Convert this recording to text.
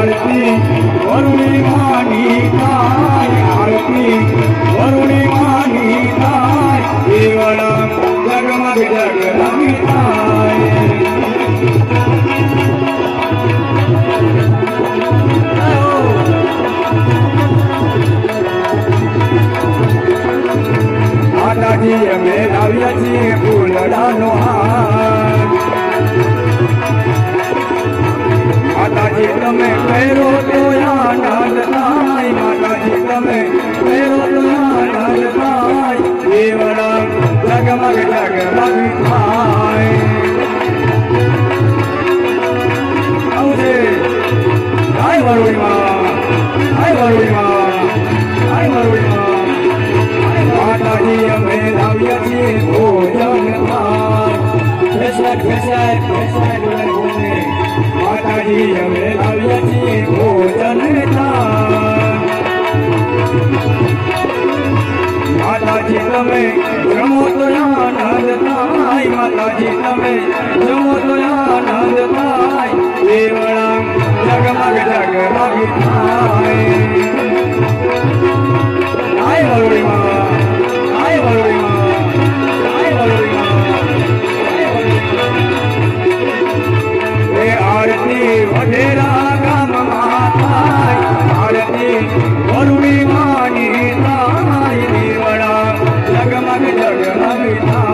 આરતી વરુણી માની થાય આરતી વરુણી માની થાય દેવળા જગમગ જગમગી થાય માતાજી અમે લાવ્યા છીએ ફૂલડાનો હાર માતાજી તમે પહેરો તો આનંદ થાય માતાજી તમે પહેરો તો આનંદ થાય દેવળા જગમગ જગમગ થાય આવજે જય વરુણી માં જય વરુણી માં જય વરુણી માં માતાજી અમે લાવ્યા છીએ ભોજન થાળ માતાજી અમે લાવ્યા છીએ ભોજન થાળ માતાજી તમે જમો તો આનંદ થાય માતાજી તમે જમો તો આનંદ થાય દેવળા જગમગ જગમગ થાય જય વરુણી માં જય વરુણી માં જય વરુણી માં એ આરતી વધેરા ગામમાં થાય આરતી વરુણી માની થાય દેવળા જગમગ જગમગ થાય